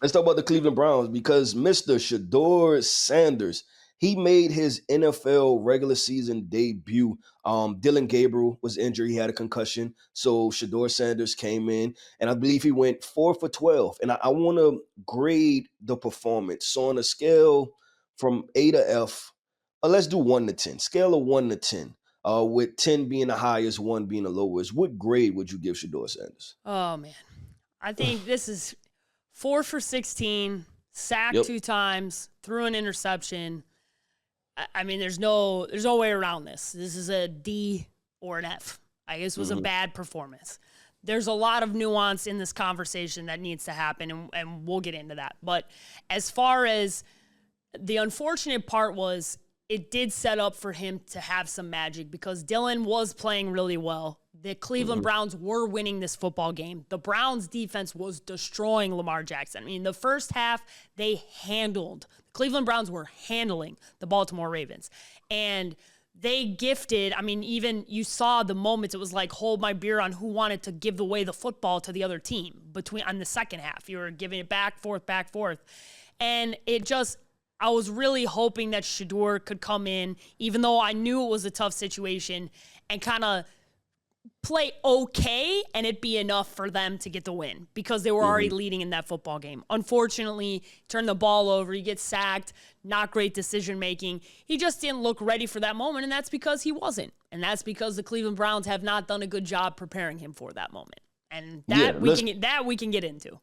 Let's talk about the Cleveland Browns because Mr. Shedeur Sanders, he made his NFL regular season debut. Dylan Gabriel was injured. He had a concussion. So Shedeur Sanders came in, and I believe he went 4 for 12. And I want to grade the performance. So on a scale from A to F, let's do 1 to 10. Scale of 1 to 10, with 10 being the highest, 1 being the lowest. What grade would you give Shedeur Sanders? Oh, man. I think this is 4 for 16, sacked Yep. 2 times, threw an interception. I mean, there's no way around this. This is a D or an F. I guess it was a bad performance. There's a lot of nuance in this conversation that needs to happen, and we'll get into that. But as far as the unfortunate part was, it did set up for him to have some magic because Dylan was playing really well. The Cleveland Browns were winning this football game. The Browns defense was destroying Lamar Jackson. I mean, the first half, the Cleveland Browns were handling the Baltimore Ravens. And they gifted, I mean, even you saw the moments, it was like hold my beer on who wanted to give away the football to the other team on the second half. You were giving it back, forth. And it just, I was really hoping that Shedeur could come in, even though I knew it was a tough situation, and kind of play okay and it be enough for them to get the win because they were already leading in that football game. Unfortunately, turn the ball over, he gets sacked, not great decision making. He just didn't look ready for that moment, and that's because he wasn't. And that's because the Cleveland Browns have not done a good job preparing him for that moment. And we can get into.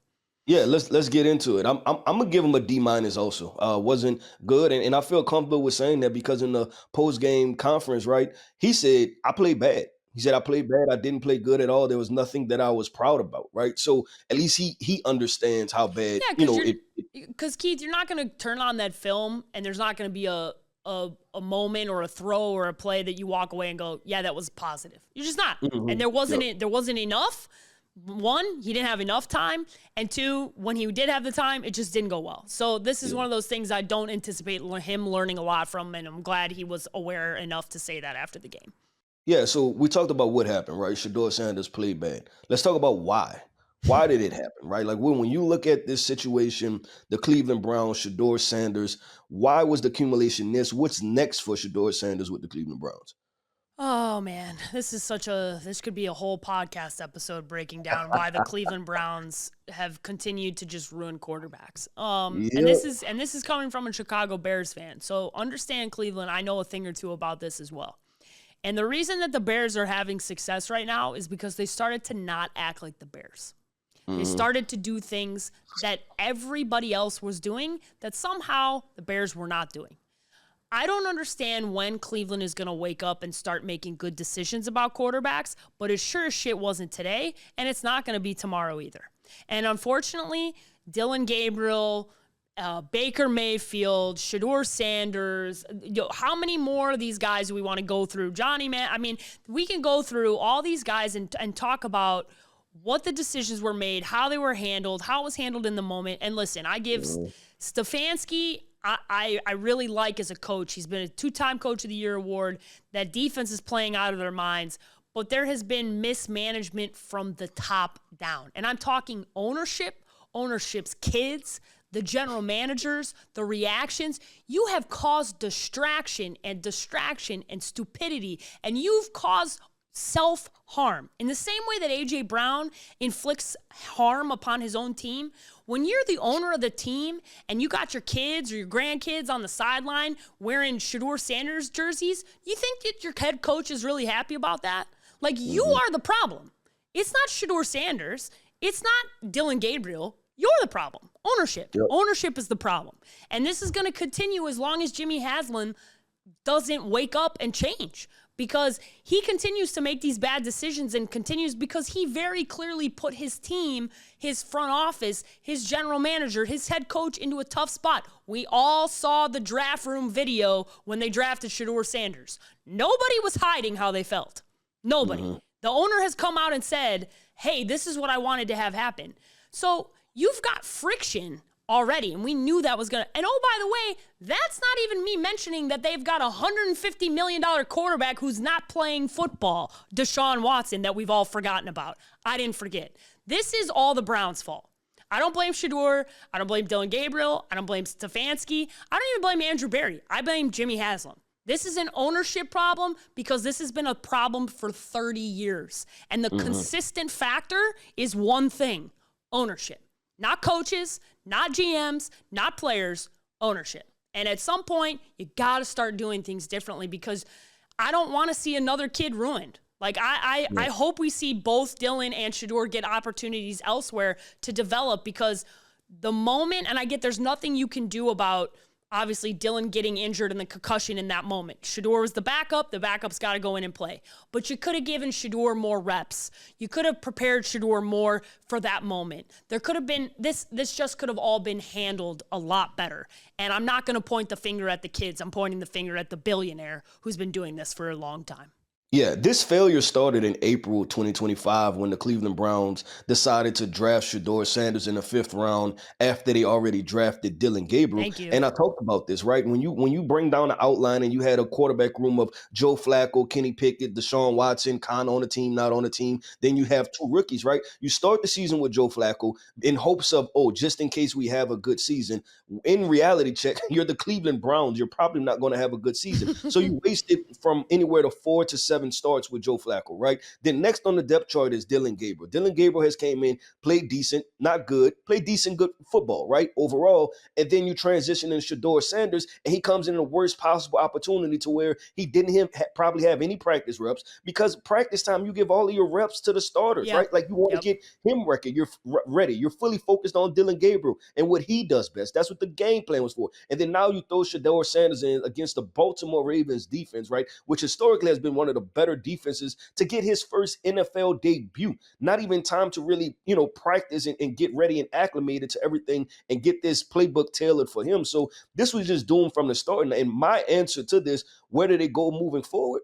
Yeah, let's get into it. I'm gonna give him a D minus also. Wasn't good, and I feel comfortable with saying that because in the post game conference, right, he said I played bad. He said I played bad. I didn't play good at all. There was nothing that I was proud about, right? So at least he understands how bad because Keith, you're not going to turn on that film and there's not going to be a moment or a throw or a play that you walk away and go, yeah, that was positive. You're just not, and there wasn't enough. One, he didn't have enough time, and 2, when he did have the time, it just didn't go well. So this is one of those things I don't anticipate him learning a lot from, and I'm glad he was aware enough to say that after the game. Yeah, so we talked about what happened, right? Shedeur Sanders played bad. Let's talk about why. Why did it happen, right? Like when you look at this situation, the Cleveland Browns, Shedeur Sanders, why was the accumulation this? What's next for Shedeur Sanders with the Cleveland Browns? Oh man, this could be a whole podcast episode breaking down why the Cleveland Browns have continued to just ruin quarterbacks. And this is coming from a Chicago Bears fan. So understand, Cleveland, I know a thing or two about this as well. And the reason that the Bears are having success right now is because they started to not act like the Bears. They started to do things that everybody else was doing that somehow the Bears were not doing. I don't understand when Cleveland is going to wake up and start making good decisions about quarterbacks, but it sure as shit wasn't today, and it's not going to be tomorrow either. And unfortunately, Dylan Gabriel, Baker Mayfield, Shedeur Sanders, how many more of these guys do we want to go through? Johnny, man, I mean, we can go through all these guys and talk about what the decisions were made, how they were handled, how it was handled in the moment. And listen, I give Stefanski, I really like as a coach. He's been a 2-time Coach of the Year award. That defense is playing out of their minds. But there has been mismanagement from the top down. And I'm talking ownership's kids, the general managers, the reactions. You have caused distraction and stupidity. And you've caused self-harm. In the same way that A.J. Brown inflicts harm upon his own team, when you're the owner of the team and you got your kids or your grandkids on the sideline wearing Shedeur Sanders jerseys, you think that your head coach is really happy about that? Like, you are the problem. It's not Shedeur Sanders. It's not Dylan Gabriel. You're the problem. Ownership. Yep. Ownership is the problem. And this is going to continue as long as Jimmy Haslam doesn't wake up and change, because he continues to make these bad decisions and continues because he very clearly put his team, his front office, his general manager, his head coach into a tough spot. We all saw the draft room video when they drafted Shedeur Sanders. Nobody was hiding how they felt. Nobody. The owner has come out and said, hey, this is what I wanted to have happen. So you've got friction already, and we knew that was going to. And oh, by the way, that's not even me mentioning that they've got a $150 million quarterback who's not playing football, Deshaun Watson, that we've all forgotten about. I didn't forget. This is all the Browns' fault. I don't blame Shedeur. I don't blame Dylan Gabriel. I don't blame Stefanski. I don't even blame Andrew Berry. I blame Jimmy Haslam. This is an ownership problem because this has been a problem for 30 years. And the consistent factor is one thing, ownership. Not coaches, not GMs, not players, ownership. And at some point, you got to start doing things differently because I don't want to see another kid ruined. Like, I hope we see both Dylan and Shedeur get opportunities elsewhere to develop because the moment, and I get there's nothing you can do about, obviously, Dylan getting injured and the concussion in that moment. Shedeur was the backup. The backup's got to go in and play. But you could have given Shedeur more reps. You could have prepared Shedeur more for that moment. There could have been, this just could have all been handled a lot better. And I'm not going to point the finger at the kids. I'm pointing the finger at the billionaire who's been doing this for a long time. Yeah, this failure started in April 2025 when the Cleveland Browns decided to draft Shedeur Sanders in the 5th round after they already drafted Dylan Gabriel. Thank you. And I talked about this, right? When you bring down the outline and you had a quarterback room of Joe Flacco, Kenny Pickett, Deshaun Watson, kind of on the team, not on the team, then you have 2 rookies, right? You start the season with Joe Flacco in hopes of, just in case we have a good season. In reality check, you're the Cleveland Browns. You're probably not going to have a good season. So you wasted from anywhere to 4 to 7 starts with Joe Flacco, right? Then next on the depth chart is Dylan Gabriel. Dylan Gabriel has came in, played decent, not good, played decent, good football, right? Overall. And then you transition in Shedeur Sanders, and he comes in the worst possible opportunity to where he didn't probably have any practice reps because practice time, you give all of your reps to the starters, right? Like you want to get him ready. You're ready. You're fully focused on Dylan Gabriel and what he does best. That's what the game plan was for. And then now you throw Shedeur Sanders in against the Baltimore Ravens defense, right? Which historically has been one of the better defenses to get his first NFL debut. Not even time to really, practice and get ready and acclimated to everything and get this playbook tailored for him. So this was just doomed from the start. And my answer to this, where did it go moving forward?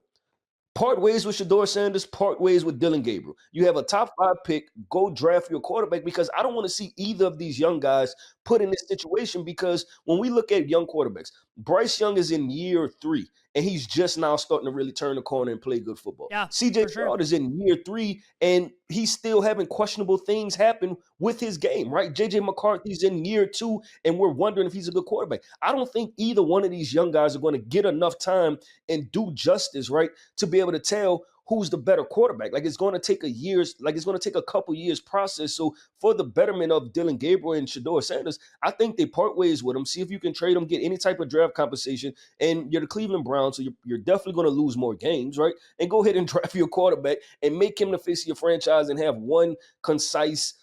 Part ways with Shedeur Sanders, part ways with Dylan Gabriel. You have a top 5 pick, go draft your quarterback because I don't want to see either of these young guys put in this situation because when we look at young quarterbacks, Bryce Young is in year 3 and he's just now starting to really turn the corner and play good football. Yeah, CJ Stroud is in year 3 and he's still having questionable things happen with his game, right? JJ McCarthy's in year 2 and we're wondering if he's a good quarterback. I don't think either one of these young guys are going to get enough time and do justice, right, to be able to tell who's the better quarterback. Like it's going to take a couple years process. So for the betterment of Dylan Gabriel and Shedeur Sanders, I think they part ways with them. See if you can trade them, get any type of draft compensation. And you're the Cleveland Browns, so you're definitely going to lose more games, right? And go ahead and draft your quarterback and make him the face of your franchise and have one concise,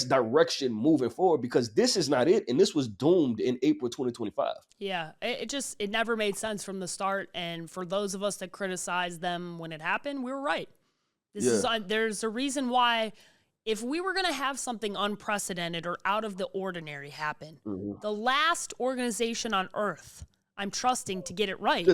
direction moving forward because this is not it. And this was doomed in April 2025. Yeah, it never made sense from the start. And for those of us that criticized them when it happened, we were right. There's a reason why if we were going to have something unprecedented or out of the ordinary happen, the last organization on earth I'm trusting to get it right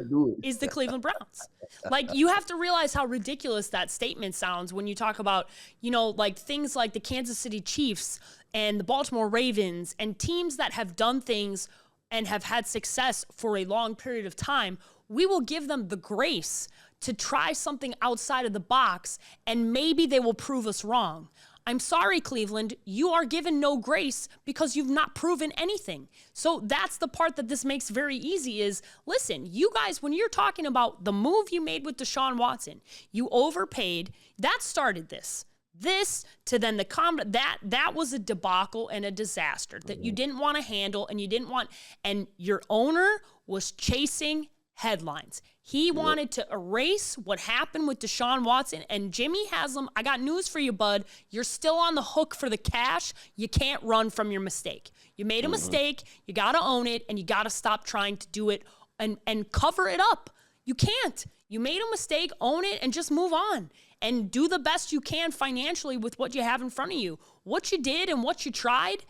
is the Cleveland Browns. Like, you have to realize how ridiculous that statement sounds when you talk about, like things like the Kansas City Chiefs and the Baltimore Ravens and teams that have done things and have had success for a long period of time. We will give them the grace to try something outside of the box, and maybe they will prove us wrong. I'm sorry, Cleveland, you are given no grace because you've not proven anything. So that's the part that this makes very easy is, listen, you guys, when you're talking about the move you made with Deshaun Watson, you overpaid, that started this. This to then that was a debacle and a disaster that you didn't want to handle and your owner was chasing headlines. He wanted to erase what happened with Deshaun Watson and Jimmy Haslam. I got news for you, bud. You're still on the hook for the cash. You can't run from your mistake. You made a mistake. You got to own it, and you got to stop trying to do it and cover it up. You can't. You made a mistake, own it, and just move on. And do the best you can financially with what you have in front of you. What you did and what you tried,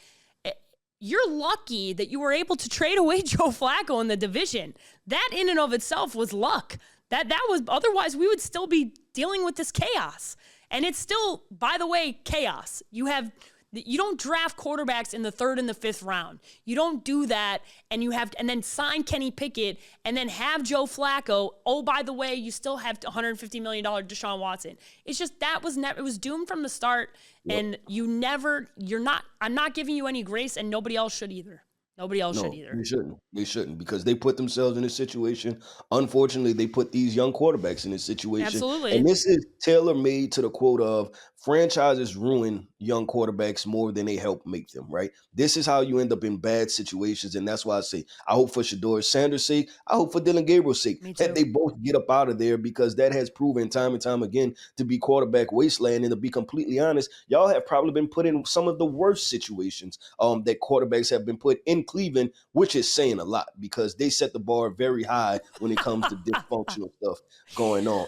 you're lucky that you were able to trade away Joe Flacco in the division. That in and of itself was luck. That was, otherwise we would still be dealing with this chaos. And it's still, by the way, chaos. You have You don't draft quarterbacks in the 3rd and the 5th round. You don't do that, and then sign Kenny Pickett, and then have Joe Flacco. Oh, by the way, you still have $150 million Deshaun Watson. It's just it was doomed from the start, and I'm not giving you any grace, and nobody else should either. Nobody else should either. They shouldn't. They shouldn't, because they put themselves in this situation. Unfortunately, they put these young quarterbacks in this situation. Absolutely. And this is tailor-made to the quote of franchises ruin young quarterbacks more than they help make them, right? This is how you end up in bad situations. And that's why I say, I hope for Shedeur Sanders' sake, I hope for Dylan Gabriel's sake, that they both get up out of there, because that has proven time and time again to be quarterback wasteland. And to be completely honest, y'all have probably been put in some of the worst situations that quarterbacks have been put in Cleveland, which is saying a lot, because they set the bar very high when it comes to dysfunctional stuff going on.